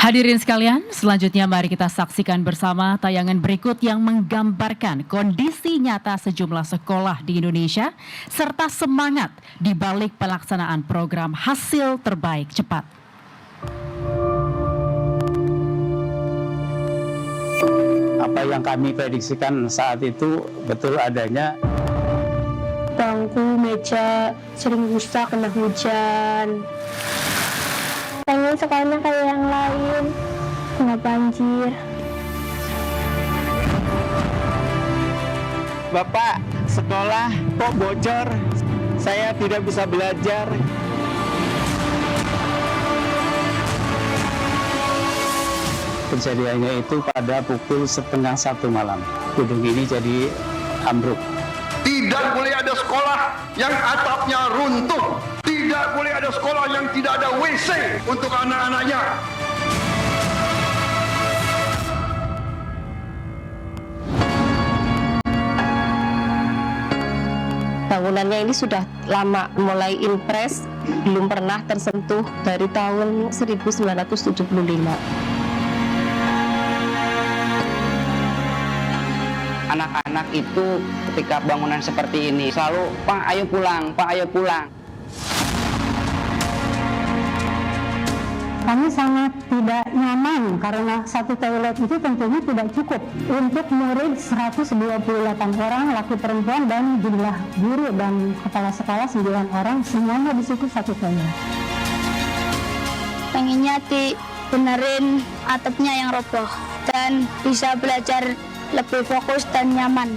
Hadirin sekalian, selanjutnya mari kita saksikan bersama tayangan berikut yang menggambarkan kondisi nyata sejumlah sekolah di Indonesia serta semangat di balik pelaksanaan program hasil terbaik cepat. Apa yang kami prediksikan saat itu betul adanya. Bangku, meja sering rusak kena hujan. Pengen sekolahnya kayak yang lain, nggak banjir. Bapak, sekolah kok bocor? Saya tidak bisa belajar. Kejadiannya itu pada pukul 12:30 malam. Gedung ini jadi ambruk. Tidak boleh ada sekolah yang atapnya runtuh. Tidak boleh ada sekolah yang tidak ada WC untuk anak-anaknya. Bangunannya ini sudah lama, mulai impres, belum pernah tersentuh dari tahun 1975. Anak-anak itu ketika bangunan seperti ini selalu, "Pak, ayo pulang, Pak, ayo pulang." Kami sangat tidak nyaman karena satu toilet itu tentunya tidak cukup untuk murid 128 orang, laki perempuan, dan jumlah guru dan kepala sekolah 9 orang, semuanya di situ satu toilet. Pengennya dibenerin atapnya yang roboh dan bisa belajar lebih fokus dan nyaman.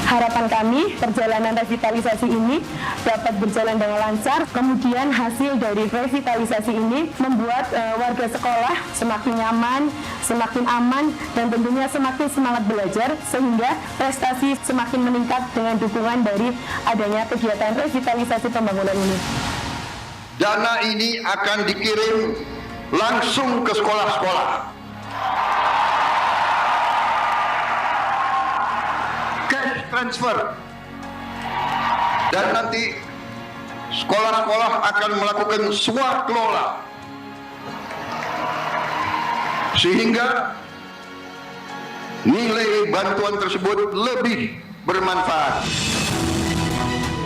Harapan kami, perjalanan revitalisasi ini dapat berjalan dengan lancar. Kemudian hasil dari revitalisasi ini membuat warga sekolah semakin nyaman, semakin aman, dan tentunya semakin semangat belajar, sehingga prestasi semakin meningkat dengan dukungan dari adanya kegiatan revitalisasi pembangunan ini. Dana ini akan dikirim langsung ke sekolah-sekolah. Cash transfer. Dan nanti sekolah-sekolah akan melakukan swak kelola. Sehingga nilai bantuan tersebut lebih bermanfaat.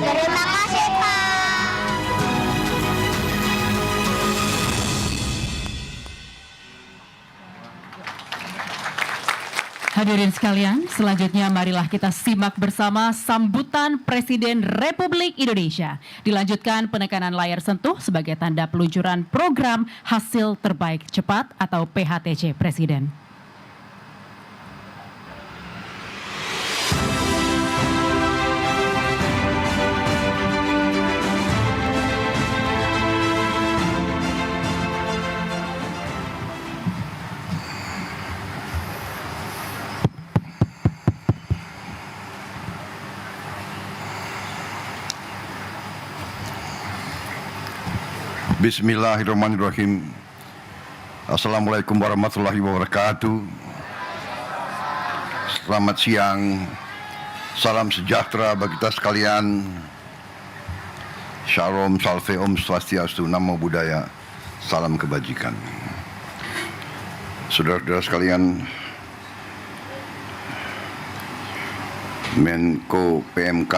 Terima kasih, Pak. Hadirin sekalian, selanjutnya marilah kita simak bersama sambutan Presiden Republik Indonesia. Dilanjutkan penekanan layar sentuh sebagai tanda peluncuran program hasil terbaik cepat atau PHTC Presiden. Bismillahirrahmanirrahim. Assalamualaikum warahmatullahi wabarakatuh. Selamat siang. Salam sejahtera bagi kita sekalian. Shalom, salve, om swastiastu, namo buddhaya, salam kebajikan. Saudara-saudara sekalian, Menko PMK,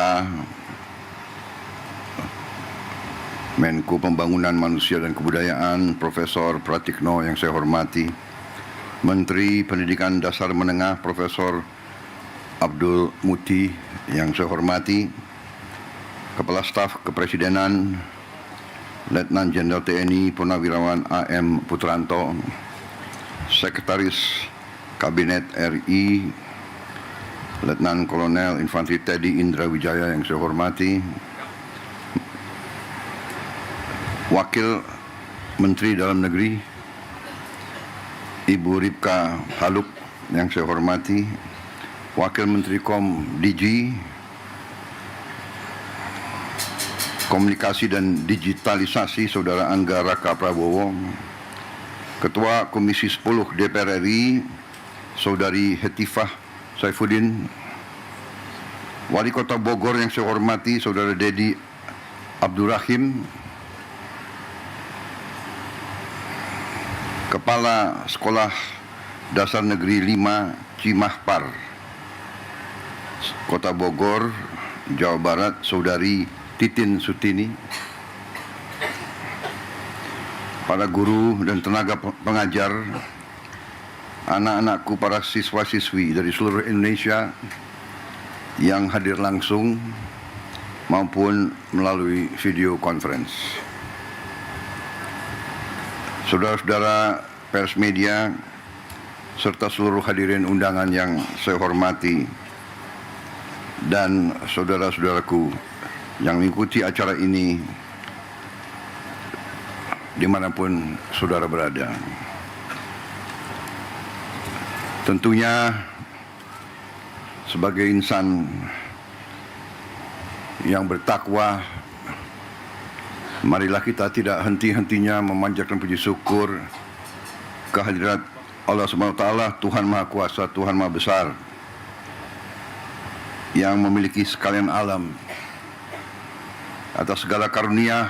Menko Pembangunan Manusia dan Kebudayaan, Profesor Pratikno yang saya hormati, Menteri Pendidikan Dasar Menengah, Profesor Abdul Muti yang saya hormati, Kepala Staf Kepresidenan, Letnan Jenderal TNI Purnawirawan AM Putranto, Sekretaris Kabinet RI, Letnan Kolonel Infanteri Teddy Indra Wijaya yang saya hormati, Wakil Menteri Dalam Negeri Ibu Ripka Haluk yang saya hormati, Wakil Menteri DG Komunikasi dan Digitalisasi Saudara Angga Raka Prabowo, Ketua Komisi 10 DPR RI Saudari Hetifah Saifuddin, Wali Kota Bogor yang saya hormati Saudara Dedi Abdurrahim, Kepala Sekolah Dasar Negeri 5 Cimahpar, Kota Bogor, Jawa Barat, Saudari Titin Sutini, para guru dan tenaga pengajar, anak-anakku, para siswa-siswi dari seluruh Indonesia yang hadir langsung maupun melalui video conference. Saudara-saudara pers media, serta seluruh hadirin undangan yang saya hormati, dan saudara-saudaraku yang mengikuti acara ini dimanapun saudara berada. Tentunya sebagai insan yang bertakwa, marilah kita tidak henti-hentinya memanjatkan puji syukur kehadirat Allah Subhanahu wa Ta'ala, Tuhan Maha Kuasa, Tuhan Maha Besar, yang memiliki sekalian alam, atas segala karunia,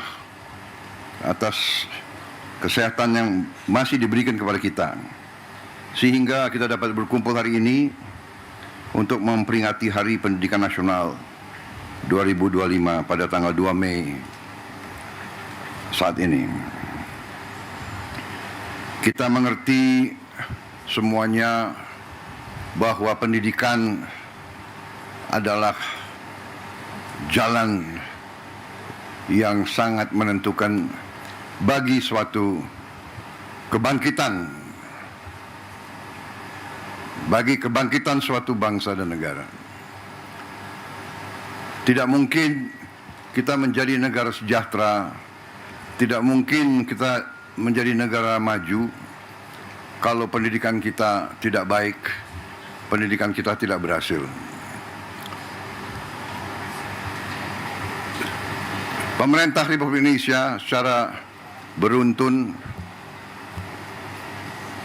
atas kesehatan yang masih diberikan kepada kita, sehingga kita dapat berkumpul hari ini untuk memperingati Hari Pendidikan Nasional 2025 pada tanggal 2 Mei saat ini. Kita mengerti semuanya bahwa pendidikan adalah jalan yang sangat menentukan bagi suatu kebangkitan, bagi kebangkitan suatu bangsa dan negara. Tidak mungkin kita menjadi negara sejahtera, tidak mungkin kita menjadi negara maju kalau pendidikan kita tidak baik, pendidikan kita tidak berhasil. Pemerintah Republik Indonesia secara beruntun,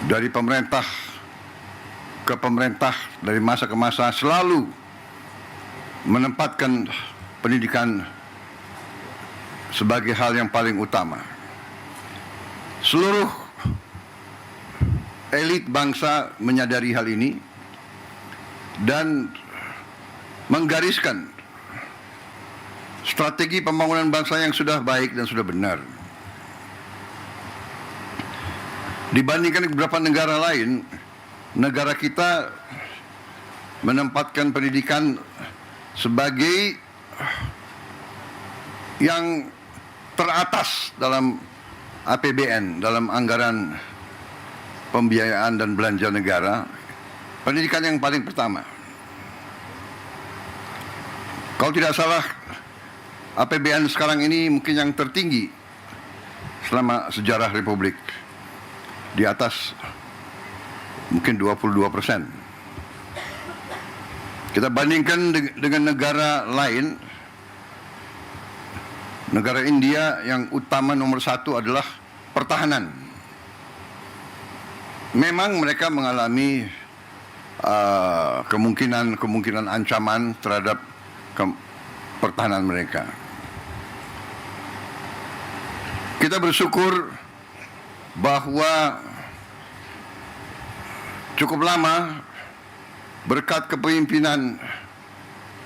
dari pemerintah ke pemerintah, dari masa ke masa, selalu menempatkan pendidikan sebagai hal yang paling utama. Seluruh elit bangsa menyadari hal ini dan menggariskan strategi pembangunan bangsa yang sudah baik dan sudah benar. Dibandingkan beberapa negara lain, negara kita menempatkan pendidikan sebagai yang teratas dalam APBN, dalam anggaran pembiayaan dan belanja negara. Pendidikan yang paling pertama. Kalau tidak salah, APBN sekarang ini mungkin yang tertinggi selama sejarah Republik, di atas mungkin 22%. Kita bandingkan dengan negara lain. Negara India yang utama nomor satu adalah pertahanan. Memang mereka mengalami kemungkinan ancaman terhadap pertahanan mereka. Kita bersyukur bahwa cukup lama berkat kepemimpinan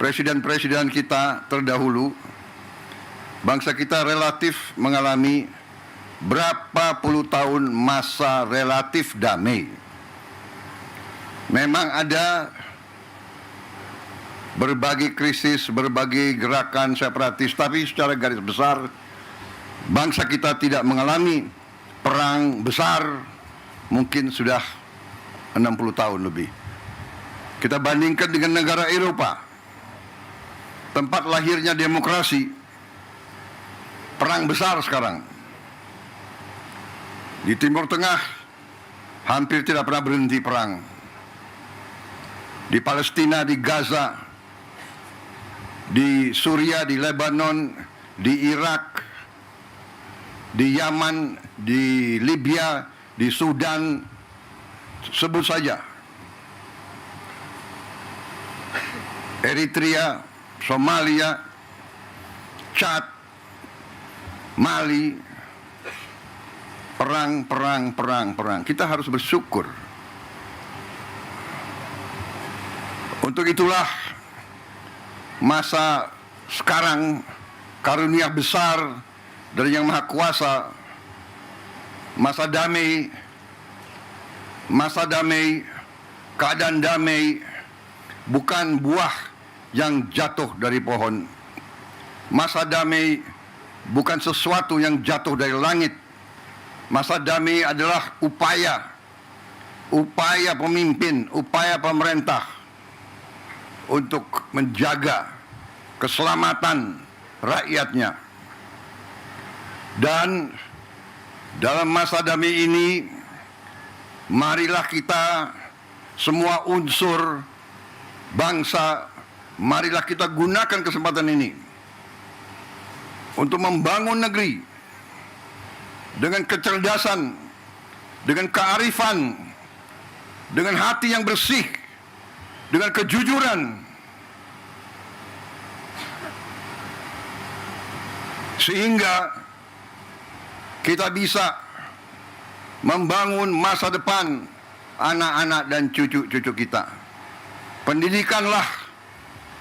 presiden-presiden kita terdahulu, bangsa kita relatif mengalami berapa puluh tahun masa relatif damai. Memang ada berbagai krisis, berbagai gerakan separatis, tapi secara garis besar bangsa kita tidak mengalami perang besar mungkin sudah 60 tahun lebih. Kita bandingkan dengan negara Eropa, tempat lahirnya demokrasi, perang besar sekarang. Di Timur Tengah hampir tidak pernah berhenti perang. Di Palestina, di Gaza, di Suria, di Lebanon, di Irak, di Yaman, di Libya, di Sudan, sebut saja. Eritrea, Somalia, Chad, Mali, perang. Kita harus bersyukur. Untuk itulah masa sekarang karunia besar dari Yang Maha Kuasa, masa damai, keadaan damai, bukan buah yang jatuh dari pohon. Masa damai bukan sesuatu yang jatuh dari langit. Masa damai adalah upaya pemimpin, upaya pemerintah untuk menjaga keselamatan rakyatnya. Dan dalam masa damai ini, marilah kita semua unsur bangsa, marilah kita gunakan kesempatan ini untuk membangun negeri dengan kecerdasan, dengan kearifan, dengan hati yang bersih, dengan kejujuran, sehingga kita bisa membangun masa depan anak-anak dan cucu-cucu kita. Pendidikanlah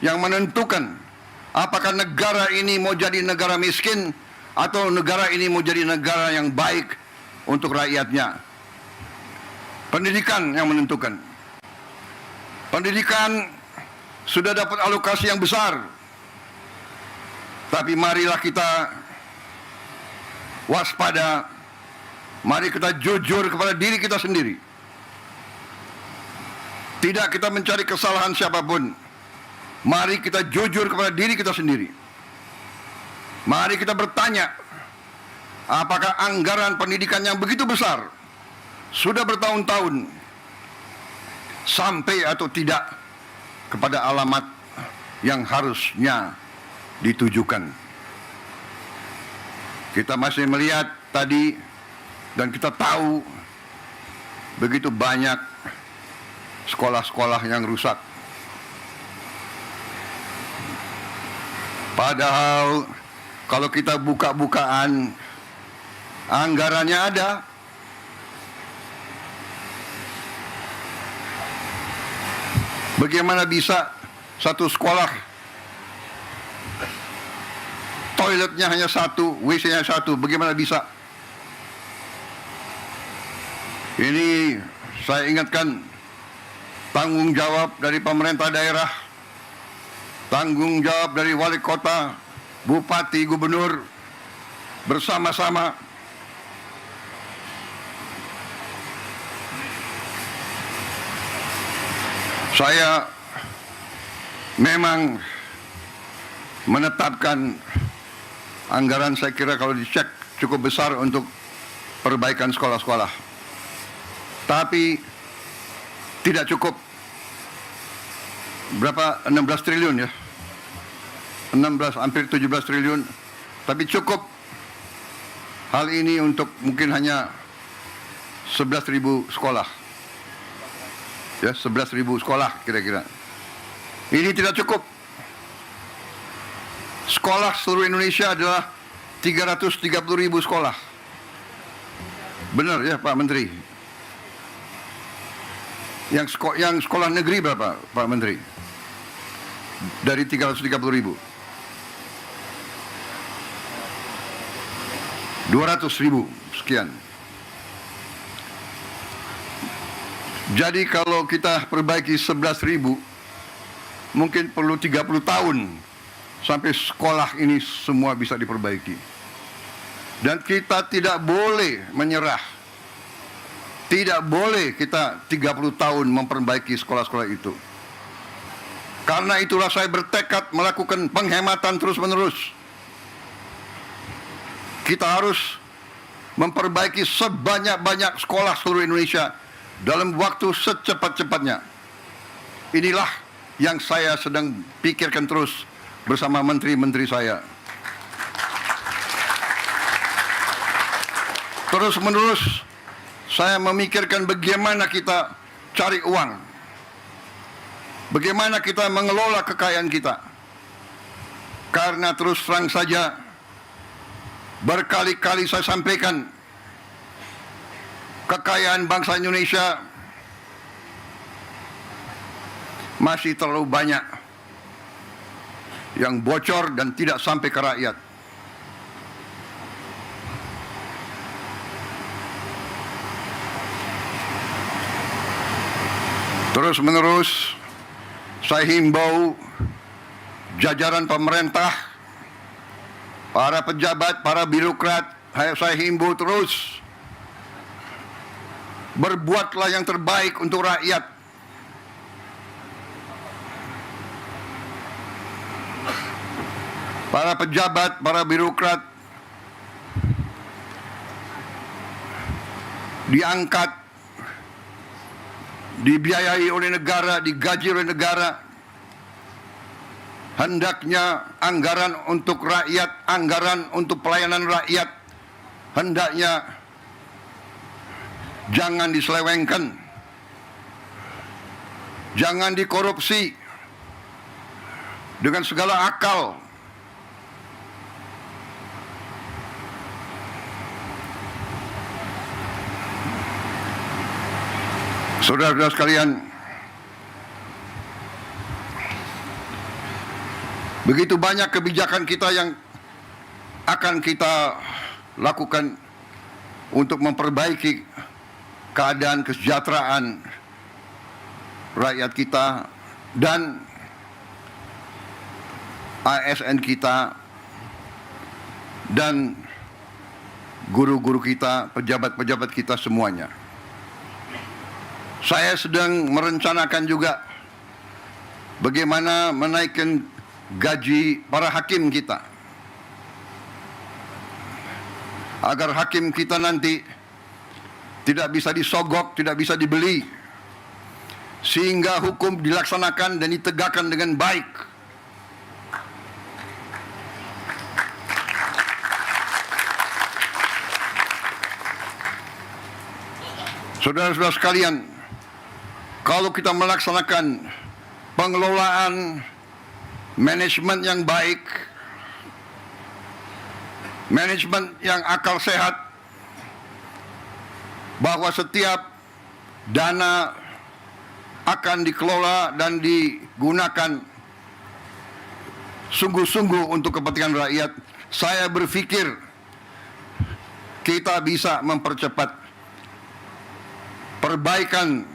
yang menentukan apakah negara ini mau jadi negara miskin atau negara ini mau jadi negara yang baik untuk rakyatnya. Pendidikan yang menentukan. Pendidikan sudah dapat alokasi yang besar, tapi marilah kita waspada, mari kita jujur kepada diri kita sendiri. Tidak kita mencari kesalahan siapapun, mari kita jujur kepada diri kita sendiri. Mari kita bertanya, apakah anggaran pendidikan yang begitu besar sudah bertahun-tahun sampai atau tidak kepada alamat yang harusnya ditujukan. Kita masih melihat tadi dan kita tahu begitu banyak sekolah-sekolah yang rusak. Padahal kalau kita buka-bukaan, anggarannya ada. Bagaimana bisa satu sekolah toiletnya hanya satu, WC-nya satu, bagaimana bisa? Ini saya ingatkan tanggung jawab dari pemerintah daerah, tanggung jawab dari wali kota, bupati, gubernur, bersama-sama saya memang menetapkan anggaran, saya kira kalau dicek cukup besar untuk perbaikan sekolah-sekolah. Tapi tidak cukup. Berapa? 16 triliun ya. 16, hampir 17 triliun. Tapi cukup hal ini untuk mungkin hanya 11.000 sekolah. Ya, 11.000 sekolah kira-kira. Ini tidak cukup. Sekolah seluruh Indonesia adalah 330.000 sekolah. Benar ya Pak Menteri? Yang sekolah negeri berapa Pak Menteri? Dari 330.000. 200.000 sekian. Jadi kalau kita perbaiki 11.000, mungkin perlu 30 tahun sampai sekolah ini semua bisa diperbaiki. Dan kita tidak boleh menyerah. Tidak boleh kita 30 tahun memperbaiki sekolah-sekolah itu. Karena itulah saya bertekad melakukan penghematan terus-menerus. Kita harus memperbaiki sebanyak-banyak sekolah seluruh Indonesia dalam waktu secepat-cepatnya. Inilah yang saya sedang pikirkan terus bersama menteri-menteri saya. Terus-menerus saya memikirkan bagaimana kita cari uang, bagaimana kita mengelola kekayaan kita. Karena terus terang saja, berkali-kali saya sampaikan, kekayaan bangsa Indonesia masih terlalu banyak yang bocor dan tidak sampai ke rakyat. Terus-menerus saya himbau jajaran pemerintah, para pejabat, para birokrat, saya himbau terus berbuatlah yang terbaik untuk rakyat. Para pejabat, para birokrat diangkat, dibiayai oleh negara, digaji oleh negara. Hendaknya anggaran untuk rakyat, anggaran untuk pelayanan rakyat, hendaknya jangan diselewengkan, jangan dikorupsi dengan segala akal. Saudara-saudara sekalian, begitu banyak kebijakan kita yang akan kita lakukan untuk memperbaiki keadaan kesejahteraan rakyat kita dan ASN kita dan guru-guru kita, pejabat-pejabat kita semuanya. Saya sedang merencanakan juga bagaimana menaikkan gaji para hakim kita, agar hakim kita nanti tidak bisa disogok, tidak bisa dibeli, sehingga hukum dilaksanakan dan ditegakkan dengan baik. Saudara-saudara sekalian, kalau kita melaksanakan pengelolaan manajemen yang baik, manajemen yang akal sehat, bahwa setiap dana akan dikelola dan digunakan sungguh-sungguh untuk kepentingan rakyat, saya berpikir kita bisa mempercepat perbaikan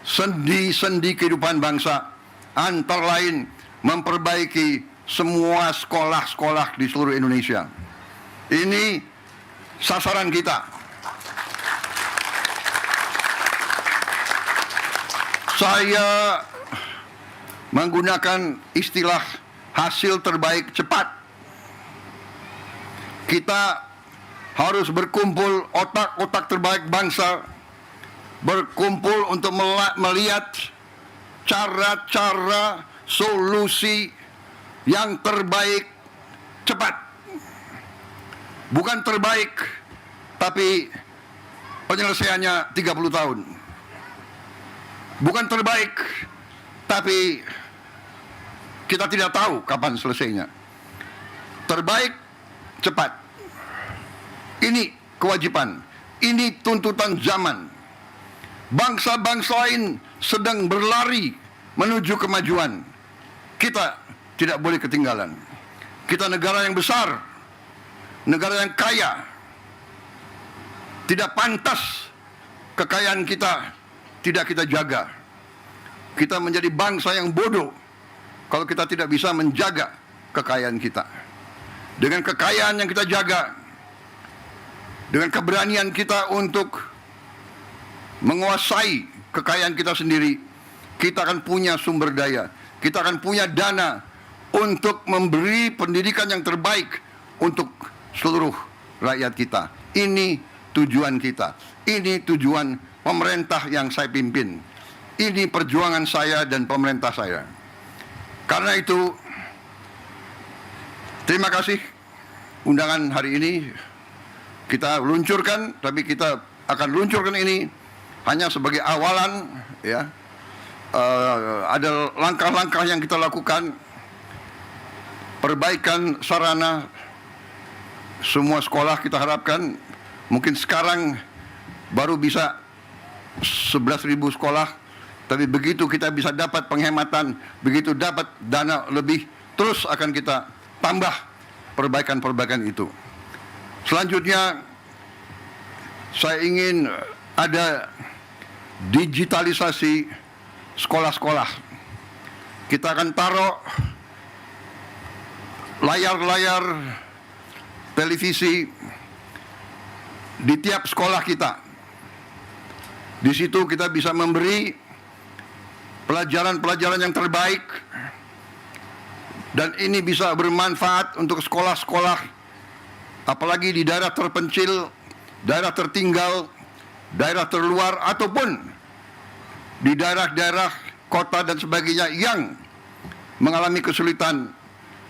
sendi-sendi kehidupan bangsa, antara lain memperbaiki semua sekolah-sekolah di seluruh Indonesia. Ini sasaran kita. Saya menggunakan istilah hasil terbaik cepat. Kita harus berkumpul otak-otak terbaik bangsa, berkumpul untuk melihat cara-cara solusi yang terbaik cepat. Bukan terbaik, tapi penyelesaiannya 30 tahun. Bukan terbaik, tapi kita tidak tahu kapan selesainya. Terbaik, cepat. Ini kewajiban, ini tuntutan zaman. Bangsa-bangsa lain sedang berlari menuju kemajuan. Kita tidak boleh ketinggalan. Kita negara yang besar, negara yang kaya. Tidak pantas kekayaan kita tidak kita jaga. Kita menjadi bangsa yang bodoh kalau kita tidak bisa menjaga kekayaan kita. Dengan kekayaan yang kita jaga, dengan keberanian kita untuk menguasai kekayaan kita sendiri, kita akan punya sumber daya, kita akan punya dana untuk memberi pendidikan yang terbaik untuk seluruh rakyat kita. Ini tujuan kita, ini tujuan pemerintah yang saya pimpin, ini perjuangan saya dan pemerintah saya. Karena itu, terima kasih undangan hari ini kita luncurkan, tapi kita akan luncurkan ini hanya sebagai awalan, ya. Ada langkah-langkah yang kita lakukan, perbaikan sarana semua sekolah kita harapkan. Mungkin sekarang baru bisa 11.000 sekolah, tapi begitu kita bisa dapat penghematan, begitu dapat dana lebih, terus akan kita tambah perbaikan-perbaikan itu. Selanjutnya, saya ingin ada digitalisasi sekolah-sekolah. Kita akan taruh layar-layar televisi di tiap sekolah kita. Di situ kita bisa memberi pelajaran-pelajaran yang terbaik, dan ini bisa bermanfaat untuk sekolah-sekolah, apalagi di daerah terpencil, daerah tertinggal, daerah terluar, ataupun di daerah-daerah kota dan sebagainya yang mengalami kesulitan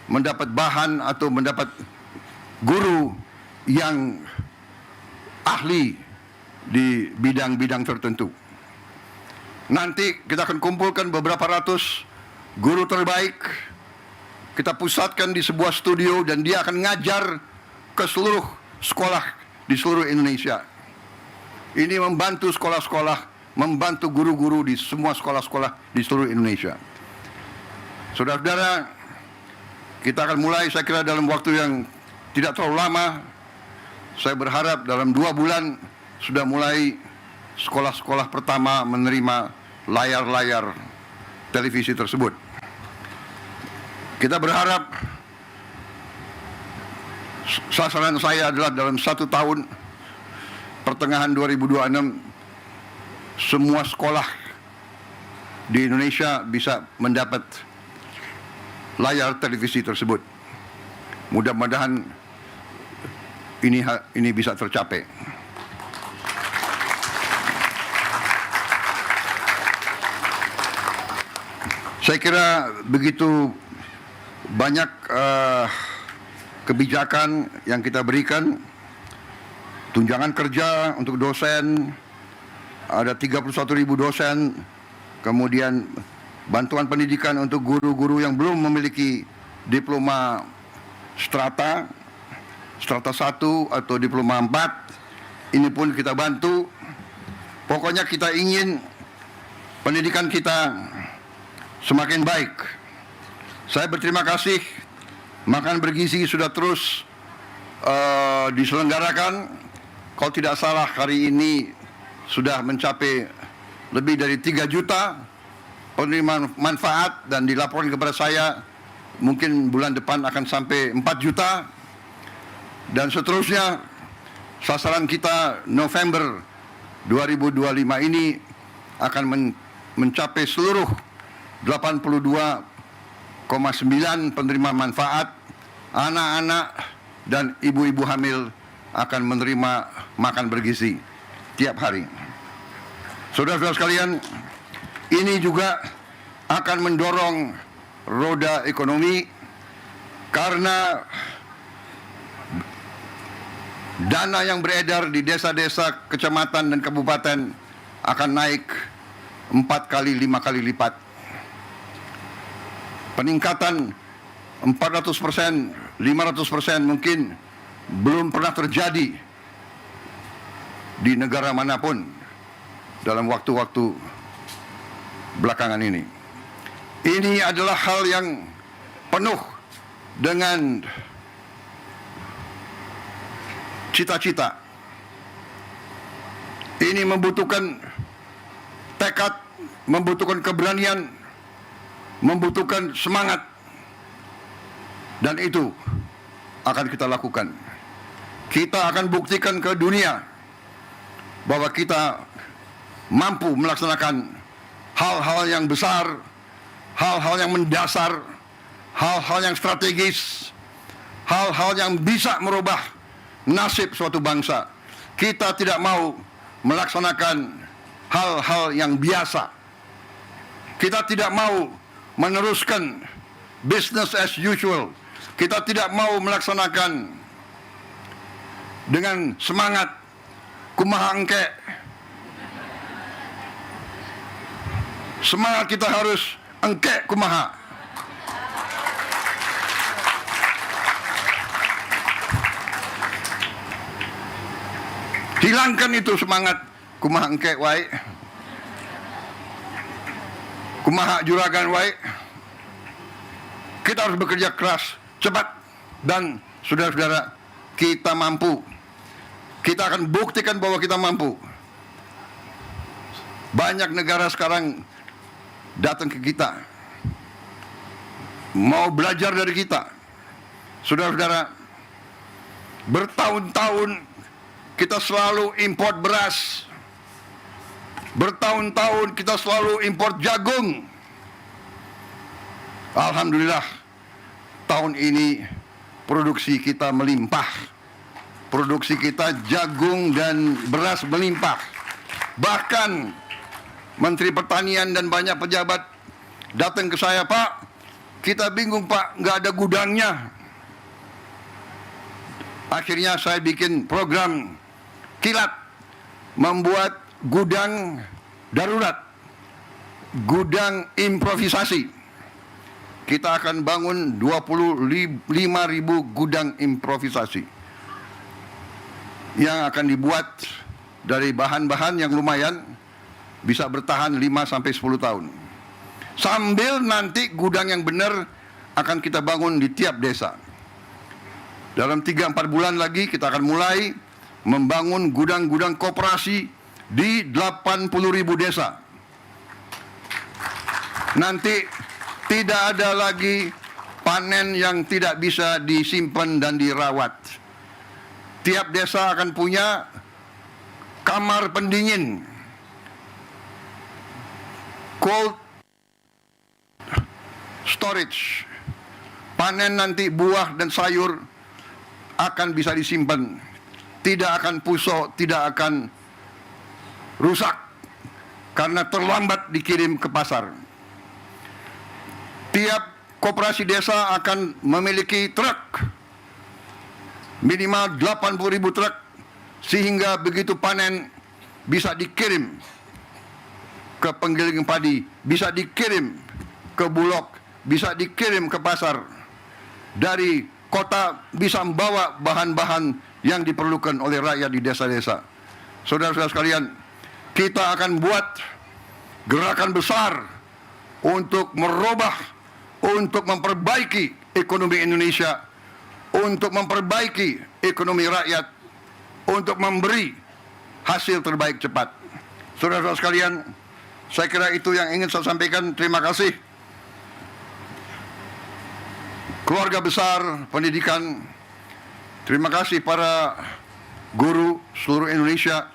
mendapat bahan atau mendapat guru yang ahli di bidang-bidang tertentu. Nanti kita akan kumpulkan beberapa ratus guru terbaik, kita pusatkan di sebuah studio, dan dia akan ngajar ke seluruh sekolah di seluruh Indonesia. Ini membantu sekolah-sekolah, membantu guru-guru di semua sekolah-sekolah di seluruh Indonesia. Saudara-saudara, kita akan mulai, saya kira dalam waktu yang tidak terlalu lama. Saya berharap dalam 2 bulan sudah mulai sekolah-sekolah pertama menerima layar-layar televisi tersebut. Kita berharap, sasaran saya adalah dalam 1 tahun, pertengahan 2026, semua sekolah di Indonesia bisa mendapat layar televisi tersebut. Mudah-mudahan ini bisa tercapai. Saya kira begitu banyak kebijakan yang kita berikan. Tunjangan kerja untuk dosen, ada 31.000 dosen, kemudian bantuan pendidikan untuk guru-guru yang belum memiliki diploma strata 1 atau diploma 4, ini pun kita bantu. Pokoknya kita ingin pendidikan kita semakin baik. Saya berterima kasih, makan bergizi sudah terus diselenggarakan. Kalau tidak salah hari ini sudah mencapai lebih dari 3 juta penerima manfaat, dan dilaporkan kepada saya mungkin bulan depan akan sampai 4 juta. Dan seterusnya, sasaran kita November 2025 ini akan mencapai seluruh 82,9 penerima manfaat. Anak-anak dan ibu-ibu hamil akan menerima makan bergizi tiap hari. Saudara-saudara sekalian, ini juga akan mendorong roda ekonomi, karena dana yang beredar di desa-desa, kecamatan dan kabupaten akan naik 4 kali, 5 kali lipat. Peningkatan 400%, 500% mungkin belum pernah terjadi di negara manapun dalam waktu-waktu belakangan ini. Ini adalah hal yang penuh dengan cita-cita. Ini membutuhkan tekad, membutuhkan keberanian, membutuhkan semangat, dan itu akan kita lakukan. Kita akan buktikan ke dunia bahwa kita mampu melaksanakan hal-hal yang besar, hal-hal yang mendasar, hal-hal yang strategis, hal-hal yang bisa merubah nasib suatu bangsa. Kita tidak mau melaksanakan hal-hal yang biasa. Kita tidak mau meneruskan business as usual. Kita tidak mau melaksanakan dengan semangat kumaha engke. Semangat kita harus engke kumaha. Hilangkan itu semangat kumaha engke wae. kumaha juragan wae. Kita harus bekerja keras, cepat, dan saudara-saudara, kita mampu. Kita akan buktikan bahwa kita mampu. Banyak negara sekarang datang ke kita, mau belajar dari kita. Saudara-saudara, bertahun-tahun kita selalu import beras. Bertahun-tahun kita selalu import jagung. Alhamdulillah, tahun ini produksi kita melimpah. Produksi kita jagung dan beras melimpah. Bahkan Menteri Pertanian dan banyak pejabat datang ke saya, Pak, kita bingung Pak, nggak ada gudangnya. Akhirnya saya bikin program kilat, membuat gudang darurat, gudang improvisasi. Kita akan bangun 25.000 gudang improvisasi yang akan dibuat dari bahan-bahan yang lumayan, bisa bertahan 5-10 tahun. Sambil nanti gudang yang benar akan kita bangun di tiap desa. Dalam 3-4 bulan lagi kita akan mulai membangun gudang-gudang koperasi di 80.000 desa. Nanti tidak ada lagi panen yang tidak bisa disimpan dan dirawat. Tiap desa akan punya kamar pendingin, cold storage. Panen nanti buah dan sayur akan bisa disimpan, tidak akan busuk, tidak akan rusak karena terlambat dikirim ke pasar. Tiap koperasi desa akan memiliki truk, minimal 80.000 truk, sehingga begitu panen bisa dikirim ke penggiling padi, bisa dikirim ke Bulog, bisa dikirim ke pasar. Dari kota bisa membawa bahan-bahan yang diperlukan oleh rakyat di desa-desa. Saudara-saudara sekalian, kita akan buat gerakan besar untuk merubah, untuk memperbaiki ekonomi Indonesia, untuk memperbaiki ekonomi rakyat, untuk memberi hasil terbaik cepat. Saudara-saudara sekalian, saya kira itu yang ingin saya sampaikan. Terima kasih. Keluarga besar pendidikan, terima kasih para guru seluruh Indonesia.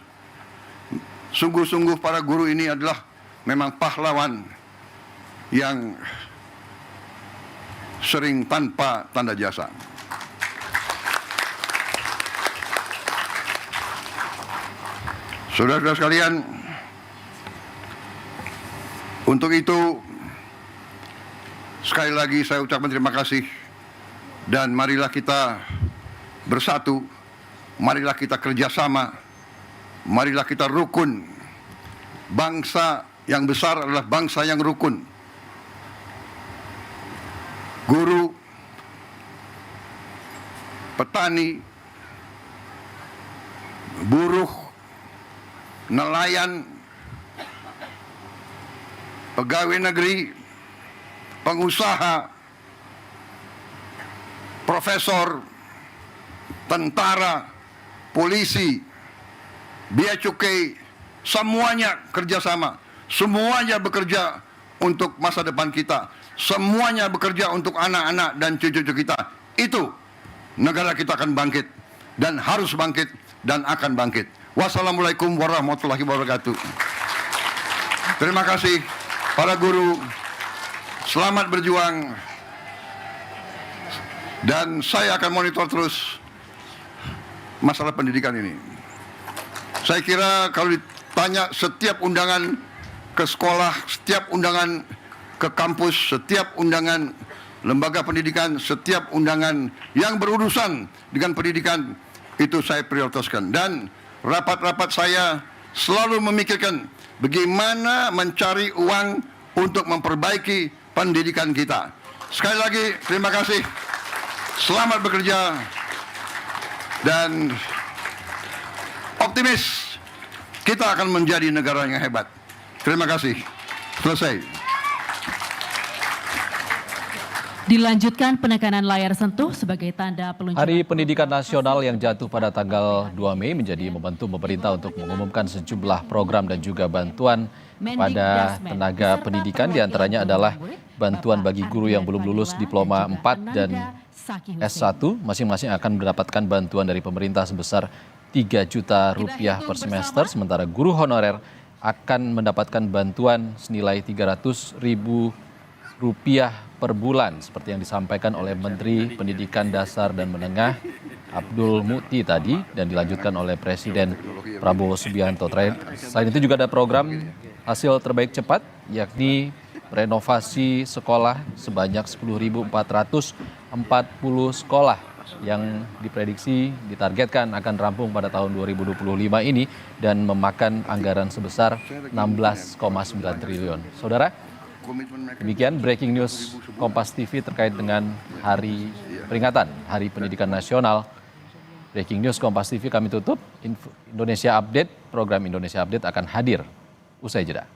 Sungguh-sungguh para guru ini adalah memang pahlawan yang sering tanpa tanda jasa. Saudara-saudara sekalian, untuk itu sekali lagi saya ucapkan terima kasih, dan marilah kita bersatu, marilah kita kerjasama, marilah kita rukun. Bangsa yang besar adalah bangsa yang rukun. Guru, petani, buruh, nelayan, pegawai negeri, pengusaha, profesor, tentara, polisi, bea cukai, semuanya kerjasama, semuanya bekerja untuk masa depan kita, semuanya bekerja untuk anak-anak dan cucu-cucu kita. Itu negara kita akan bangkit, dan harus bangkit, dan akan bangkit. Wassalamualaikum warahmatullahi wabarakatuh. Terima kasih para guru, selamat berjuang, dan saya akan monitor terus masalah pendidikan ini. Saya kira kalau ditanya setiap undangan ke sekolah, setiap undangan ke kampus, setiap undangan lembaga pendidikan, setiap undangan yang berurusan dengan pendidikan, itu saya prioritaskan. Dan rapat-rapat saya selalu memikirkan bagaimana mencari uang untuk memperbaiki pendidikan kita. Sekali lagi, terima kasih. Selamat bekerja, dan optimis kita akan menjadi negara yang hebat. Terima kasih. Selesai. Dilanjutkan penekanan layar sentuh sebagai tanda peluncuran. Hari Pendidikan Nasional yang jatuh pada tanggal 2 Mei menjadi momentum pemerintah untuk mengumumkan sejumlah program dan juga bantuan pada tenaga pendidikan, diantaranya adalah bantuan bagi guru yang belum lulus diploma 4 dan S1, masing-masing akan mendapatkan bantuan dari pemerintah sebesar 3 juta rupiah per semester, sementara guru honorer akan mendapatkan bantuan senilai 300.000 rupiah per bulan, seperti yang disampaikan oleh Menteri Pendidikan Dasar dan Menengah Abdul Mukti tadi, dan dilanjutkan oleh Presiden Prabowo Subianto. Selain itu juga ada program hasil terbaik cepat, yakni renovasi sekolah sebanyak 10.440 sekolah yang diprediksi ditargetkan akan rampung pada tahun 2025 ini dan memakan anggaran sebesar 16,9 triliun. Saudara, demikian breaking news Kompas TV terkait dengan peringatan Hari Pendidikan Nasional. Breaking news Kompas TV kami tutup. Indonesia Update, program Indonesia Update akan hadir usai jeda.